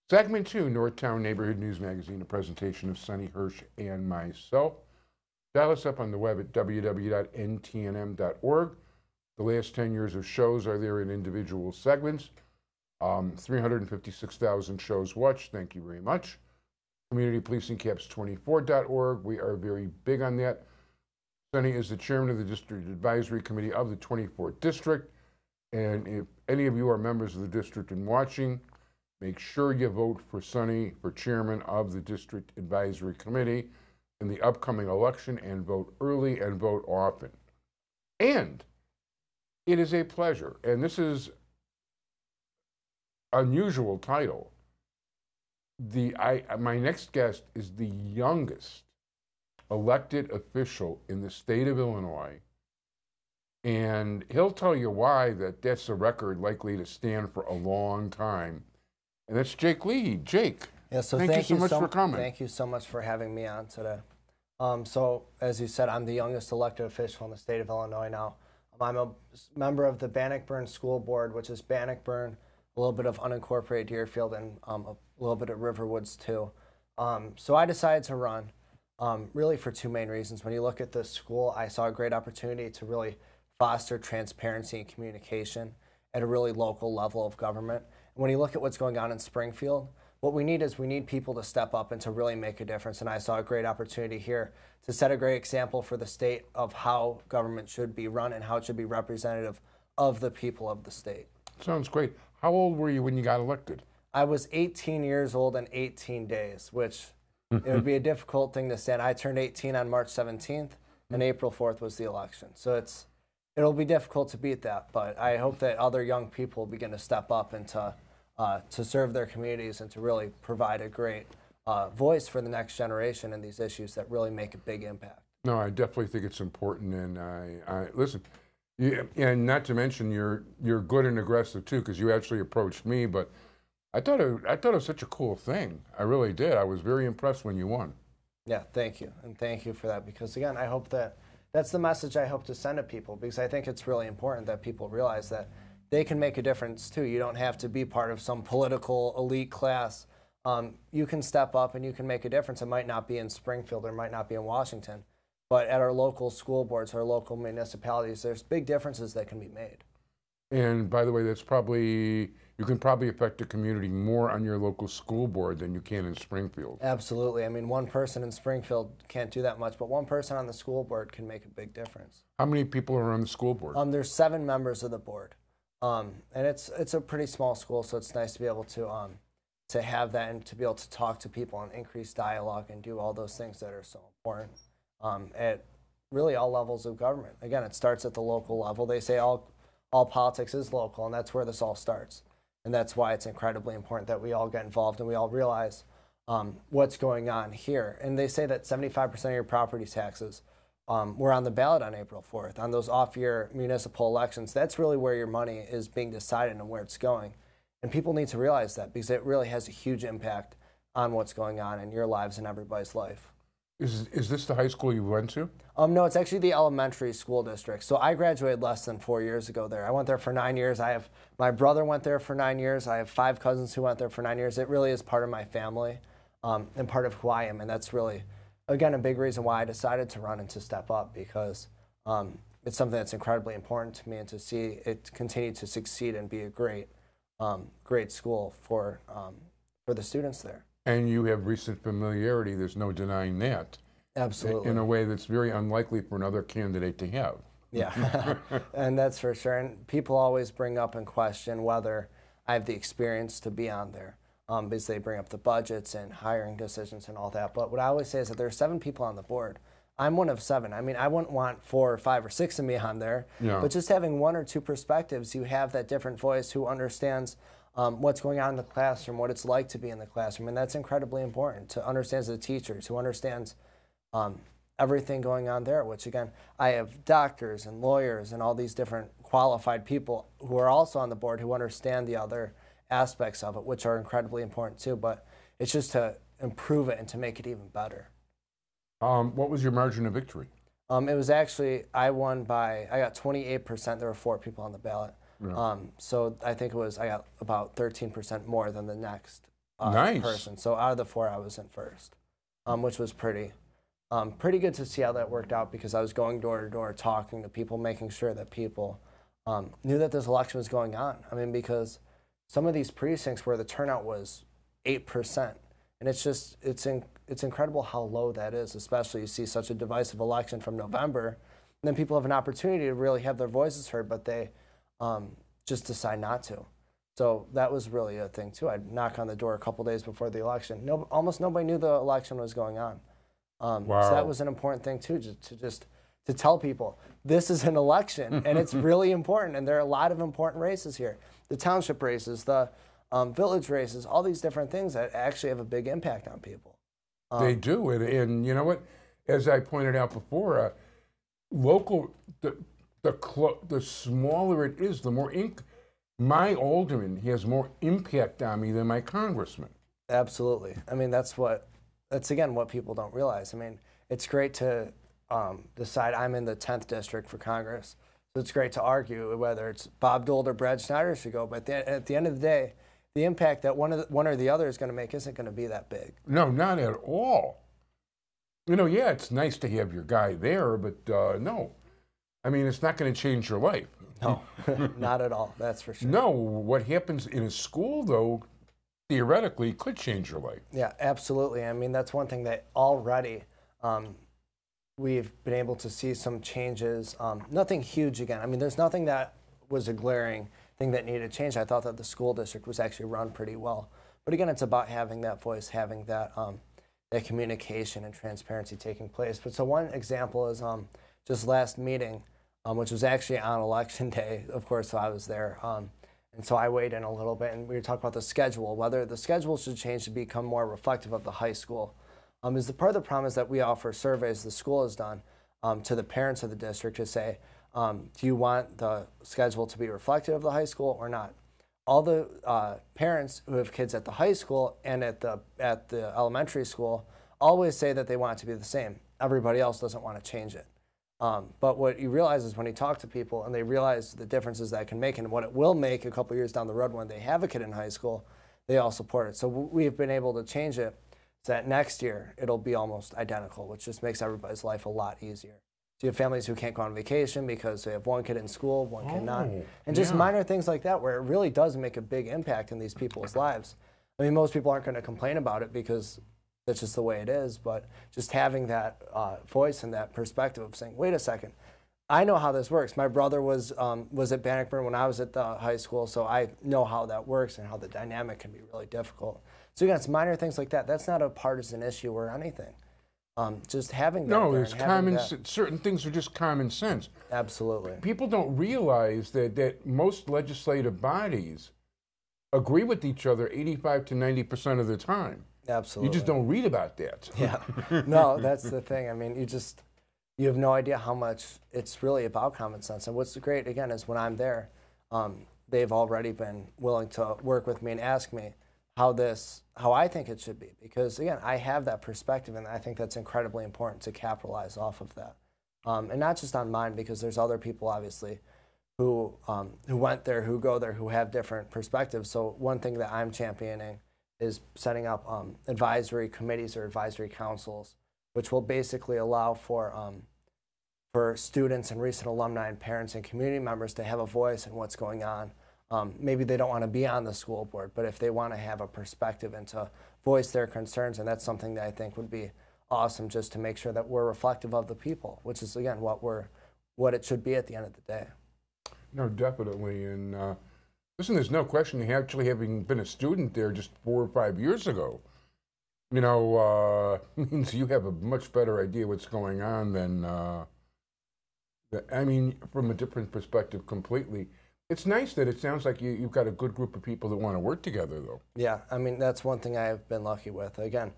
Segment 2, Northtown Neighborhood News Magazine, a presentation of Sonny Hirsch and myself. Dial us up on the web at www.ntnm.org. The last 10 years of shows are there in individual segments. 356,000 shows watched. Thank you very much. Community Policing Caps24.org. We are very big on that. Sonny is the chairman of the District Advisory Committee of the 24th District. And if any of you are members of the district and watching, make sure you vote for Sonny for chairman of the District Advisory Committee in the upcoming election, and vote early and vote often. And it is a pleasure, and this is unusual title. My next guest is the youngest elected official in the state of Illinois, and he'll tell you why that's a record likely to stand for a long time. And that's Jake Leahy. Jake, yeah, so thank you so much for coming. Thank you so much for having me on today. So, as you said, I'm the youngest elected official in the state of Illinois now. I'm a member of the Bannockburn School Board, which is Bannockburn, a little bit of unincorporated Deerfield, and a little bit of Riverwoods too. So I decided to run really for two main reasons. When you look at the school, I saw a great opportunity to really foster transparency and communication at a really local level of government. And when you look at what's going on in Springfield, what we need people to step up and to really make a difference. And I saw a great opportunity here to set a great example for the state of how government should be run and how it should be representative of the people of the state. Sounds great. How old were you when you got elected? I was 18 years old and 18 days, which it would be a difficult thing to say. I turned 18 on March 17th, and April 4th was the election. So it'll be difficult to beat that, but I hope that other young people begin to step up and to serve their communities and to really provide a great voice for the next generation in these issues that really make a big impact. No, I definitely think it's important, and I listen. And not to mention you're good and aggressive too, because you actually approached me. But I thought it was such a cool thing. I really did. I was very impressed when you won. Yeah, thank you, and thank you for that. Because again, I hope that's the message I hope to send to people, because I think it's really important that people realize that they can make a difference too. You don't have to be part of some political elite class. You can step up and you can make a difference. It might not be in Springfield or it might not be in Washington, but at our local school boards, our local municipalities, there's big differences that can be made. And by the way, you can probably affect the community more on your local school board than you can in Springfield. Absolutely. I mean, one person in Springfield can't do that much, but one person on the school board can make a big difference. How many people are on the school board? There's 7 members of the board. And it's a pretty small school, so it's nice to be able to have that and to be able to talk to people and increase dialogue and do all those things that are so important at really all levels of government. Again, it starts at the local level. They say all politics is local, and that's where this all starts. And that's why it's incredibly important that we all get involved and we all realize what's going on here. And they say that 75% of your property taxes were on the ballot on April 4th, on those off-year municipal elections. That's really where your money is being decided and where it's going. And people need to realize that, because it really has a huge impact on what's going on in your lives and everybody's life. Is this the high school you went to? No, it's actually the elementary school district. So I graduated less than 4 years ago there. I went there for 9 years. My brother went there for 9 years. I have 5 cousins who went there for 9 years. It really is part of my family and part of who I am. And that's really, again, a big reason why I decided to run and to step up, because it's something that's incredibly important to me, and to see it continue to succeed and be a great school for the students there. And you have recent familiarity, there's no denying that. Absolutely. In a way that's very unlikely for another candidate to have. Yeah, and that's for sure. And people always bring up and question whether I have the experience to be on there, because they bring up the budgets and hiring decisions and all that. But what I always say is that there are 7 people on the board. I'm one of 7. I mean, I wouldn't want 4 or 5 or 6 of me on there, yeah. But just having 1 or 2 perspectives, you have that different voice who understands what's going on in the classroom, what it's like to be in the classroom, and that's incredibly important to understand as the teachers, who understands everything going on there, which again, I have doctors and lawyers and all these different qualified people who are also on the board who understand the other aspects of it, which are incredibly important too, but it's just to improve it and to make it even better. What was your margin of victory? It was actually, I got 28%. There were 4 people on the ballot. Yeah. So I think I got about 13% more than the next Nice. person. So out of the 4, I was in first, which was pretty good to see how that worked out, because I was going door to door, talking to people, making sure that people knew that this election was going on. I mean, because some of these precincts where the turnout was 8%, and it's incredible how low that is, especially you see such a divisive election from November, and then people have an opportunity to really have their voices heard, but they just decide not to. So that was really a thing too. I'd knock on the door a couple days before the election. Almost nobody knew the election was going on. Wow. So that was an important thing too, to tell people this is an election and it's really important. And there are a lot of important races here: the township races, the village races, all these different things that actually have a big impact on people. They do, and you know what? As I pointed out before, local the smaller it is, the more my alderman, he has more impact on me than my congressman. Absolutely. I mean, that's again what people don't realize. I mean, it's great to decide I'm in the 10th district for Congress, so it's great to argue whether it's Bob Dole or Brad Schneider should go. But at the end of the day, the impact that one or the other is going to make isn't going to be that big. No, not at all. You know, yeah, it's nice to have your guy there, but no. I mean, it's not going to change your life. No, not at all. That's for sure. No, what happens in a school, though, theoretically could change your life. Yeah, absolutely. I mean, that's one thing that already we've been able to see some changes. Nothing huge again. I mean, there's nothing that was a glaring thing that needed to change. I thought that the school district was actually run pretty well. But again, it's about having that voice, having that that communication and transparency taking place. But so one example is just last meeting, which was actually on election day, of course, so I was there. And so I weighed in a little bit, and we were talking about the schedule, whether the schedule should change to become more reflective of the high school. Is the part of the problem is that we offer surveys the school has done to the parents of the district to say, do you want the schedule to be reflective of the high school or not? All the parents who have kids at the high school and at the elementary school always say that they want it to be the same. Everybody else doesn't want to change it. But what you realize is when you talk to people and they realize the differences that it can make and what it will make a couple years down the road when they have a kid in high school, they all support it. So we've been able to change it so that next year it'll be almost identical, which just makes everybody's life a lot easier. So you have families who can't go on vacation because they have one kid in school, one kid not. And just minor things like that where it really does make a big impact in these people's lives. I mean, most people aren't going to complain about it because that's just the way it is, but just having that voice and that perspective of saying, wait a second, I know how this works. My brother was at Bannockburn when I was at the high school, so I know how that works and how the dynamic can be really difficult. So again, it's minor things like that. That's not a partisan issue or anything. Just having that. No, it's common. Certain things are just common sense. Absolutely. People don't realize that most legislative bodies agree with each other 85 to 90% of the time. Absolutely. You just don't read about that. Yeah. No, that's the thing. I mean, you have no idea how much it's really about common sense. And what's great, again, is when I'm there, they've already been willing to work with me and ask me how I think it should be. Because, again, I have that perspective, and I think that's incredibly important to capitalize off of that. And not just on mine, because there's other people, obviously, who went there, who go there, who have different perspectives. So one thing that I'm championing is setting up advisory committees or advisory councils, which will basically allow for students and recent alumni and parents and community members to have a voice in what's going on. Maybe they don't want to be on the school board, but if they want to have a perspective and to voice their concerns, and that's something that I think would be awesome, just to make sure that we're reflective of the people, which is, again, what it should be at the end of the day. No, definitely. And listen, there's no question, actually having been a student there just 4 or 5 years ago, you know, means you have a much better idea what's going on than, I mean, from a different perspective completely. It's nice that it sounds like you've got a good group of people that want to work together, though. Yeah, I mean, that's one thing I've been lucky with. Again,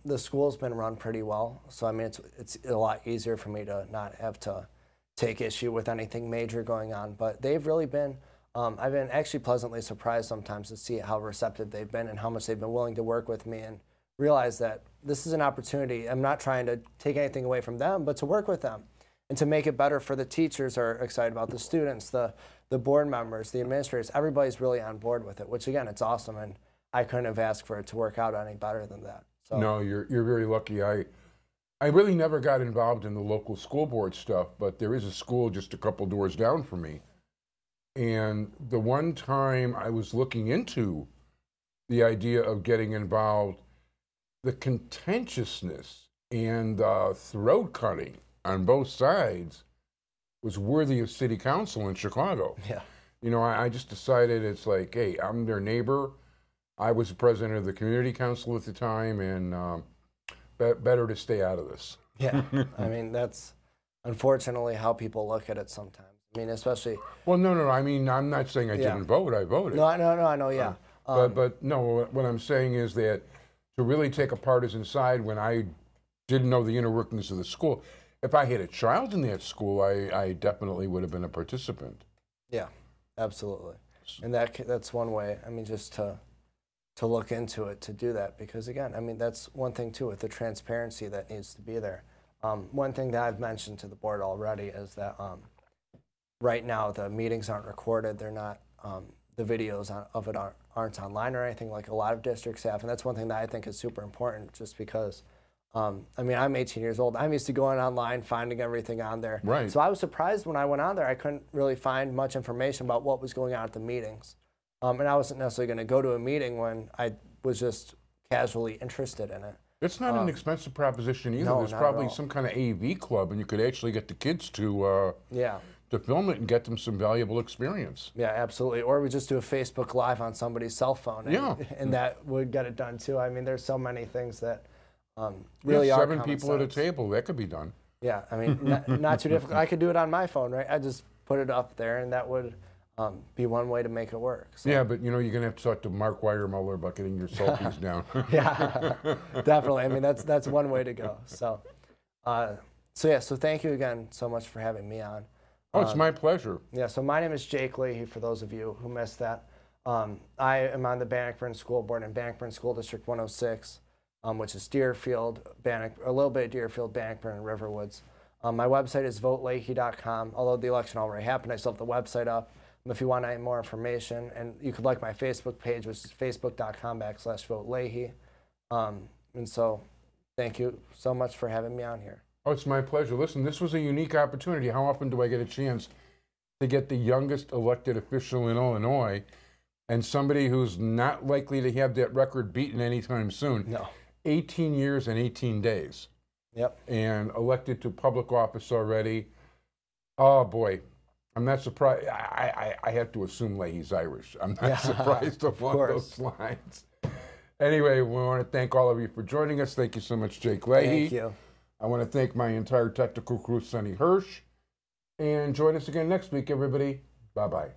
the school's been run pretty well, so I mean, it's a lot easier for me to not have to take issue with anything major going on. But they've really been, I've been actually pleasantly surprised sometimes to see how receptive they've been and how much they've been willing to work with me and realize that this is an opportunity. I'm not trying to take anything away from them, but to work with them and to make it better for the teachers are excited about, the students, the board members, the administrators. Everybody's really on board with it, which, again, it's awesome. And I couldn't have asked for it to work out any better than that. So No, you're very lucky. I really never got involved in the local school board stuff, but there is a school just a couple doors down from me. And the one time I was looking into the idea of getting involved, the contentiousness and throat cutting on both sides was worthy of city council in Chicago. yeah, You know, I just decided it's like, hey, I'm their neighbor. I was the president of the community council at the time, and better to stay out of this. yeah. I mean, that's unfortunately how people look at it sometimes. I mean, especially. Well, no. I mean, I'm not saying I didn't vote. I voted. No, I know. Yeah. But no, what I'm saying is that to really take a partisan side when I didn't know the inner workings of the school, if I had a child in that school, I definitely would have been a participant. Yeah, absolutely. And that's one way. I mean, just to look into it, to do that, because again, I mean, that's one thing too with the transparency that needs to be there. One thing that I've mentioned to the board already is that right now the meetings aren't recorded. They're not. The videos of it aren't online or anything like a lot of districts have, and that's one thing that I think is super important. Just because, I mean, I'm 18 years old. I'm used to going online, finding everything on there. Right. So I was surprised when I went on there. I couldn't really find much information about what was going on at the meetings, and I wasn't necessarily going to go to a meeting when I was just casually interested in it. It's not an expensive proposition either. No, There's not at probably all. some kind of AV club, and you could actually get the kids to Yeah. to film it and get them some valuable experience. Yeah, absolutely. Or we just do a Facebook Live on somebody's cell phone, and, Yeah. and that would get it done too. I mean, there's so many things that really Yeah, are 7 common people at a sense. table, that could be done. Yeah, I mean, not too difficult. I could do it on my phone, right? I just put it up there, and that would be one way to make it work. So. Yeah, but you know, you're gonna have to talk to Mark Weidermuller about getting your selfies down. Yeah, definitely. I mean, that's one way to go. So, so thank you again so much for having me on. Oh, it's my pleasure. Yeah, so my name is Jake Leahy, for those of you who missed that. I am on the Bannockburn School Board in Bannockburn School District 106, which is Deerfield, a little bit of Deerfield, Bannockburn, and Riverwoods. My website is voteleahy.com. Although the election already happened, I still have the website up. If you want any more information, and you could like my Facebook page, which is facebook.com/voteleahy. And so thank you so much for having me on here. Oh, it's my pleasure. Listen, this was a unique opportunity. How often do I get a chance to get the youngest elected official in Illinois and somebody who's not likely to have that record beaten anytime soon? No. 18 years and 18 days. Yep. And elected to public office already. Oh, boy. I'm not surprised. I have to assume Leahy's Irish. I'm not surprised along those lines. Anyway, we want to thank all of you for joining us. Thank you so much, Jake Leahy. Thank you. I want to thank my entire technical crew, Sonny Hirsch. And join us again next week, everybody. Bye-bye.